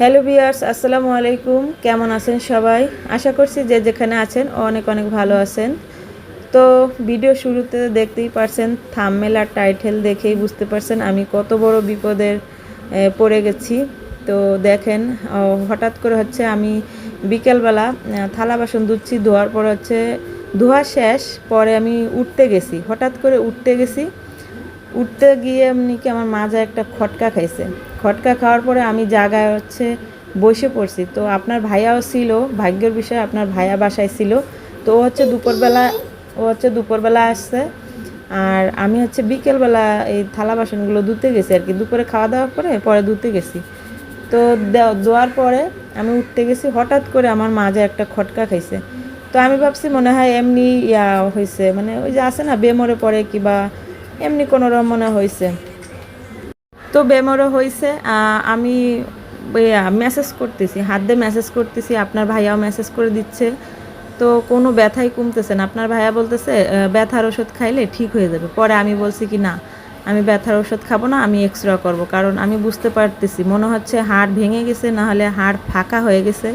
Hello viewers, আসসালামু আলাইকুম। কেমন আছেন সবাই? আশা করছি যে যেখানে আছেন অনেক অনেক ভালো আছেন। তো ভিডিও শুরুতে দেখতেই পারছেন, থাম্বনেল আর টাইটেল দেখেই বুঝতে পারছেন আমি কত বড় বিপদের পড়ে গেছি। তো দেখেন, হঠাৎ করে হচ্ছে আমি বিকেলবেলা থালা বাসন ধুচ্ছি, ধোয়ার পর হচ্ছে ধোয়া শেষ, পরে আমি উঠতে গেছি, হঠাৎ করে উঠতে গিয়ে এমনি কি আমার মাজা একটা খটকা খাইছে। খটকা খাওয়ার পরে আমি জায়গায় হচ্ছে বসে পড়ছি। তো আপনার ভাইয়াও ছিল, ভাগ্যের বিষয় আপনার ভাইয়া বাসায় ছিল। তো ও হচ্ছে দুপুরবেলা আসছে, আর আমি হচ্ছে বিকেলবেলা এই থালা বাসনগুলো ধুতে গেছি আর কি, দুপুরে খাওয়া দাওয়ার পরে ধুতে গেছি। তো ধোয়ার পরে আমি উঠতে গেছি, হঠাৎ করে আমার মাজা একটা খটকা খাইছে। তো আমি ভাবছি মনে হয় এমনি হয়েছে, মানে ওই যে আছে না বেমরে পড়ে কিবা এমনি কোনো রকম মনে হয়েছে। তো বেমরও হয়েছে। আমি মেসেজ করতেছি, হাত দিয়ে মেসেজ করতেছি, আপনার ভাইয়াও মেসেজ করে দিচ্ছে। তো কোনো ব্যথাই কমতেছে না। আপনার ভাইয়া বলতেছে ব্যথার ওষুধ খাইলে ঠিক হয়ে যাবে। পরে আমি বলছি কি না, আমি ব্যথার ওষুধ খাবো না, আমি এক্সরে করব, কারণ আমি বুঝতে পারতেছি মনে হচ্ছে হাড় ভেঙে গেছে, না হলে হাড় ফাঁকা হয়ে গেছে,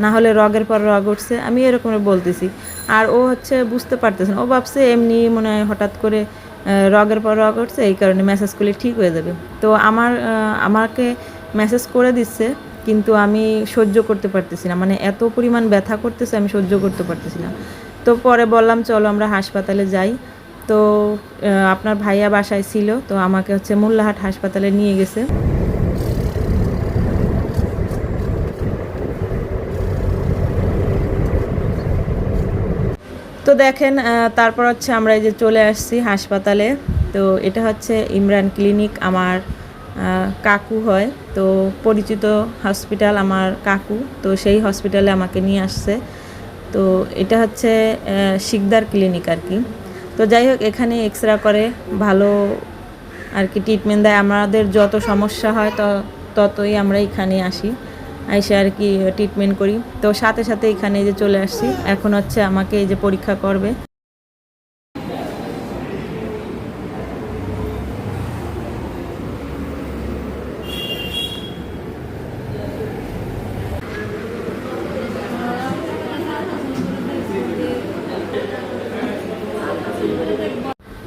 না হলে রগের পর রগ উঠছে, আমি এরকম বলতেছি। আর ও হচ্ছে বুঝতে পারতেছে না, ও ভাবছে এমনি মনে হয় হঠাৎ করে রগের পর রগ উঠছে, এই কারণে মেসেজ করলে ঠিক হয়ে যাবে। তো আমাকে মেসেজ করে দিচ্ছে, কিন্তু আমি সহ্য করতে পারতেছি না, মানে এত পরিমাণ ব্যথা করতেছে আমি সহ্য করতে পারতেছি না। তো পরে বললাম চলো আমরা হাসপাতালে যাই। তো আপনার ভাইয়া বাসায় ছিল, তো আমাকে হচ্ছে মোল্লাহাট হাসপাতালে নিয়ে গেছে। তো দেখেন, তারপর হচ্ছে আমরা এই যে চলে আসছি হাসপাতালে। তো এটা হচ্ছে ইমরান ক্লিনিক, আমার কাকু হয়, তো পরিচিত হসপিটাল আমার কাকু, তো সেই হসপিটালে আমাকে নিয়ে আসছে। তো এটা হচ্ছে শিকদার ক্লিনিক আর কি। তো যাই হোক, এখানে এক্সরে করে, ভালো আর কি ট্রিটমেন্ট দেয়। আমাদের যত সমস্যা হয় ততই আমরা এখানে আসি, এসে আর কি ট্রিটমেন্ট করি। তো সাথে সাথে এখানে যে চলে আসছি, এখন হচ্ছে আমাকে এই যে পরীক্ষা করবে।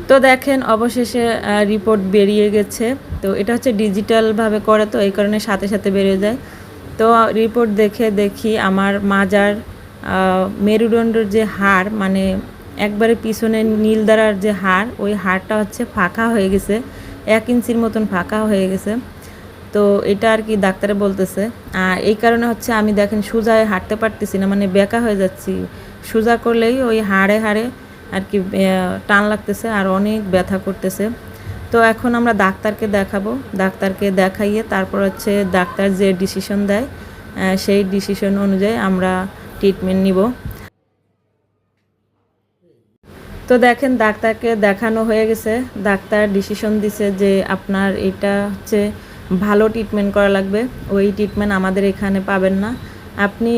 তো দেখেন অবশেষে রিপোর্ট বেরিয়ে গেছে। তো এটা হচ্ছে ডিজিটালভাবে করে, তো এই কারণে সাথে সাথে বেরিয়ে যায়। তো রিপোর্ট দেখি আমার মাজার মেরুদণ্ডের যে হাড়, মানে একবারে পিছনে নীলদারার যে হাড়, ওই হাড়টা হচ্ছে ফাঁকা হয়ে গেছে, 1 ইঞ্চির মতন ফাঁকা হয়ে গেছে। তো এটা আর কি ডাক্তারে বলতেছে। এই কারণে হচ্ছে আমি দেখেন সোজায় হাঁটতে পারতেছি না, মানে বেঁকা হয়ে যাচ্ছি। সোজা করলেই ওই হাড়ে হাড়ে আর কি টান লাগতেছে আর অনেক ব্যথা করতেছে। তো এখন আমরা ডাক্তারকে দেখাবো, ডাক্তারকে দেখাইয়ে তারপর হচ্ছে ডাক্তার যে ডিসিশন দেয় সেই ডিসিশন অনুযায়ী আমরা ট্রিটমেন্ট নিব। তো দেখেন ডাক্তারকে দেখানো হয়ে গেছে, ডাক্তার ডিসিশন দিছে যে আপনার এটা হচ্ছে ভালো ট্রিটমেন্ট করা লাগবে, ওই ট্রিটমেন্ট আমাদের এখানে পাবেন না, আপনি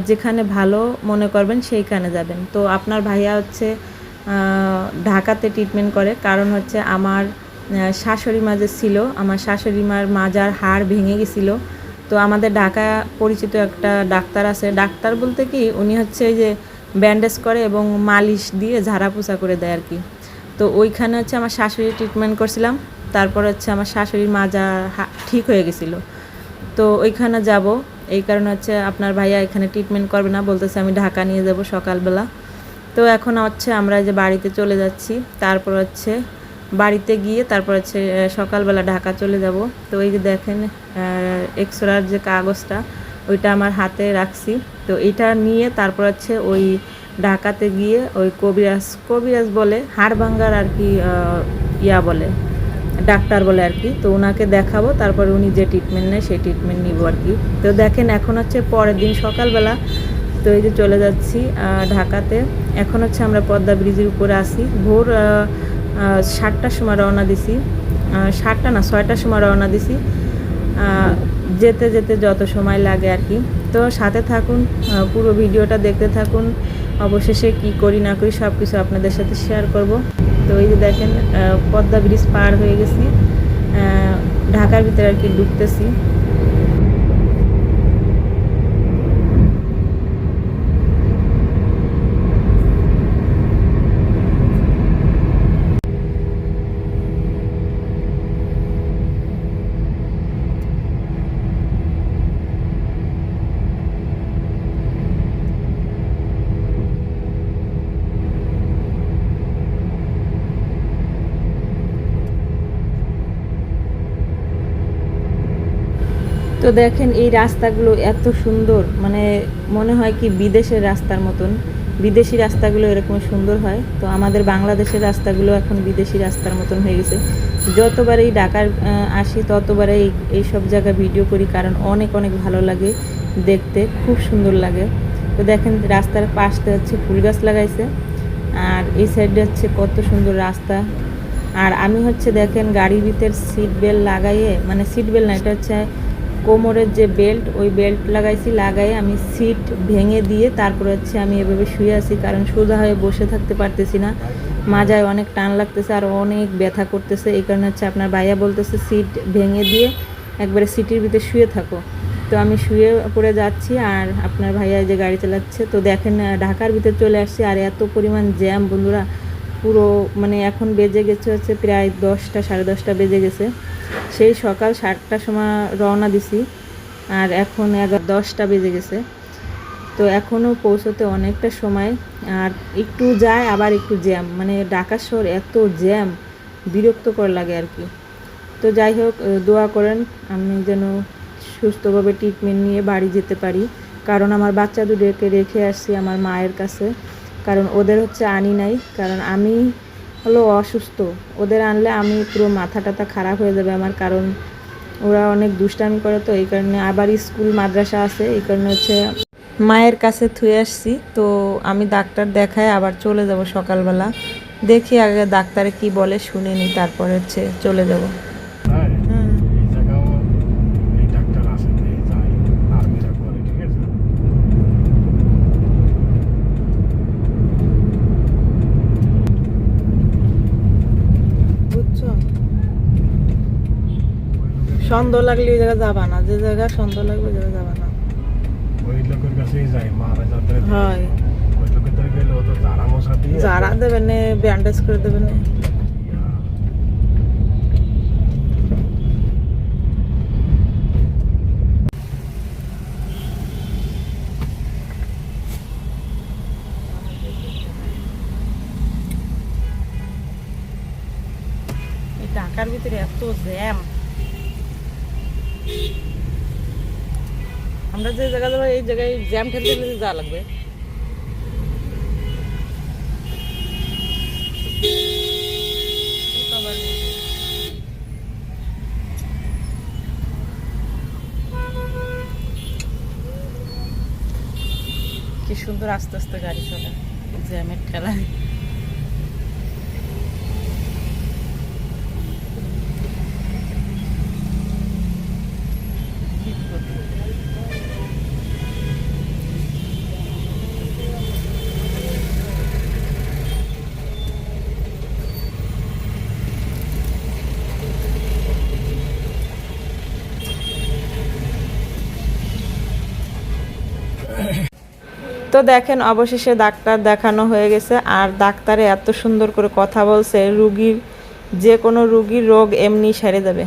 যেখানে ভালো মনে করবেন সেইখানে যাবেন। তো আপনার ভাইয়া হচ্ছে ঢাকাতে ট্রিটমেন্ট করে, কারণ হচ্ছে আমার শাশুড়ি মা যে ছিল, আমার শাশুড়ি মার মাজার হাড় ভেঙে গেছিলো। তো আমাদের ঢাকা পরিচিত একটা ডাক্তার আছে, ডাক্তার বলতে কি উনি হচ্ছে এই যে ব্যান্ডেজ করে এবং মালিশ দিয়ে ঝাড়া পোছা করে দেয় আর কি। তো ওইখানে হচ্ছে আমার শাশুড়ি ট্রিটমেন্ট করছিলাম, তারপর হচ্ছে আমার শাশুড়ির মাজা ঠিক হয়ে গেছিলো। তো ওইখানে যাব, এই কারণে হচ্ছে আপনার ভাইয়া এখানে ট্রিটমেন্ট করবে না, বলতেছে আমি ঢাকা নিয়ে যাব সকালবেলা। তো এখন হচ্ছে আমরা যে বাড়িতে চলে যাচ্ছি, তারপর হচ্ছে বাড়িতে গিয়ে তারপর হচ্ছে সকালবেলা ঢাকা চলে যাব। তো এই যে দেখেন এক্সরার যে কাগজটা ওইটা আমার হাতে রাখছি। তো এটা নিয়ে তারপর হচ্ছে ওই ঢাকাতে গিয়ে ওই কবিরাজ বলে হাড় ভাঙ্গার আর কি বলে, ডাক্তার বলে আর কি। তো ওনাকে দেখাবো, তারপরে উনি যে ট্রিটমেন্ট নেয় সেই ট্রিটমেন্ট নিব আর কি। তো দেখেন এখন হচ্ছে পরের দিন সকালবেলা, তো এই যে চলে যাচ্ছি ঢাকাতে। এখন হচ্ছে আমরা পদ্মা ব্রিজের উপরে আসি। ভোর 7টার সময় রওনা দিছি, 7টা না 6টার সময় রওনা দিছি। যেতে যেতে যত সময় লাগে আর কি। তো সাথে থাকুন, পুরো ভিডিওটা দেখতে থাকুন। অবশেষে কি করি না করি সব কিছু আপনাদের সাথে শেয়ার করব। তো এই যে দেখেন পদ্মা ব্রিজ পার হয়ে গেছি, ঢাকার ভিতরে আর কি ঢুকতেছি। তো দেখেন এই রাস্তাগুলো এত সুন্দর, মানে মনে হয় কি বিদেশের রাস্তার মতন। বিদেশি রাস্তাগুলো এরকম সুন্দর হয়, তো আমাদের বাংলাদেশের রাস্তাগুলো এখন বিদেশি রাস্তার মতন হয়ে গেছে। যতবারই ঢাকার আসি ততবারই এই সব জায়গায় ভিডিও করি, কারণ অনেক অনেক ভালো লাগে দেখতে, খুব সুন্দর লাগে। তো দেখেন রাস্তার পাশে হচ্ছে ফুল গাছ লাগাইছে, আর এই সাইডে হচ্ছে কত সুন্দর রাস্তা। আর আমি হচ্ছে দেখেন গাড়ির ভিতর সিট বেল্ট লাগাইয়ে, মানে সিট বেল্ট না, এটা হচ্ছে কোমরের যে বেল্ট, ওই বেল্ট লাগাইছি, লাগাই আমি সিট ভেঙে দিয়ে তারপরে হচ্ছে আমি এভাবে শুয়ে আছি, কারণ সোজা হয়ে বসে থাকতে পারতেছি না, মাজায় অনেক টান লাগতেছে আর অনেক ব্যথা করতেছে। এই কারণে হচ্ছে আপনার ভাইয়া বলতেছে সিট ভেঙে দিয়ে একবারে সিটির ভিতরে শুয়ে থাকো। তো আমি শুয়ে পড়ে যাচ্ছি আর আপনার ভাইয়া যে গাড়ি চালাচ্ছে। তো দেখেন ঢাকার ভিতরে চলে আসছি, আর এত পরিমাণ জ্যাম বন্ধুরা, পুরো মানে এখন বেজে গেছে হচ্ছে প্রায় 10টা, 10:30 বেজে গেছে। সেই সকাল 7টার সময় রওনা দিছি, আর এখন 10টা বেজে গেছে। তো এখনও পৌঁছতে অনেকটা সময়, আর একটু যায় আবার একটু জ্যাম, মানে ঢাকা শহর এত জ্যাম, বিরক্তকর লাগে আর কি। তো যাই হোক, দোয়া করেন আমি যেন সুস্থভাবে ট্রিটমেন্ট নিয়ে বাড়ি যেতে পারি, কারণ আমার বাচ্চা দুটোকে রেখে আসছি আমার মায়ের কাছে, কারণ ওদের হচ্ছে আনি নাই, কারণ আমি হলো অসুস্থ। ওদের আনলে আমি পুরো মাথা টাথা খারাপ হয়ে যাবে আমার, কারণ ওরা অনেক দুষ্টামি করে, তো এই কারণে আবার স্কুল মাদ্রাসা আছে, এই কারণে হচ্ছে মায়ের কাছে থুয়ে আসছি। তো আমি ডাক্তার দেখায় আবার চলে যাব সকালবেলা, দেখি আগে ডাক্তারে কি বলে শুনে নিই, তারপরে হচ্ছে চলে যাব। সন্দেহ লাগলে ওই জায়গা যাবা না, যে জায়গা সন্দেহ লাগবে ওই জায়গা যাবা না। ওই লোকের কাছেই যাই, মারা যাতে হয় ওই লোকের ধরে গেলে ও তো জারা মশা দিয়ে যারা দেবেন না, ব্যান্ডেজ করে দেবেন না। এই ঢাকার ভিতরে এত জ্যাম, আমরা যে জায়গা যাবো এই জায়গায় জ্যাম ঠেলতে যাওয়া লাগবে। কি সুন্দর আস্তে আস্তে গাড়ি চলে জ্যামের ঠেলায়। তো দেখেন অবশেষে ডাক্তার দেখানো হয়ে গেছে, আর ডাক্তারে এত সুন্দর করে কথা বলছে, রুগীর যে কোনো রুগীর রোগ এমনি সেরে যাবে।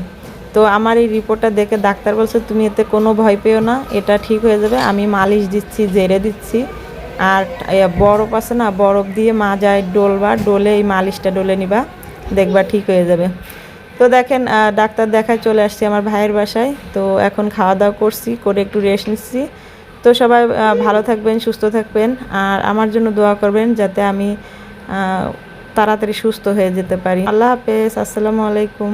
তো আমার এই রিপোর্টটা দেখে ডাক্তার বলছে তুমি এতে কোনো ভয় পেও না, এটা ঠিক হয়ে যাবে। আমি মালিশ দিচ্ছি, জেরে দিচ্ছি, আর বরফ আছে না, বরফ দিয়ে মাজায় ডলবা, ডলে এই মালিশটা ডলে নিবা, দেখবা ঠিক হয়ে যাবে। তো দেখেন ডাক্তার দেখায় চলে আসছি আমার ভাইয়ের বাসায়। তো এখন খাওয়া দাওয়া করছি, করে একটু রেস্ট নিচ্ছি। তো সবাই ভালো থাকবেন, সুস্থ থাকবেন, আর আমার জন্য দোয়া করবেন যাতে আমি তাড়াতাড়ি সুস্থ হয়ে যেতে পারি। আল্লাহ হাফেজ, আসসালামু আলাইকুম।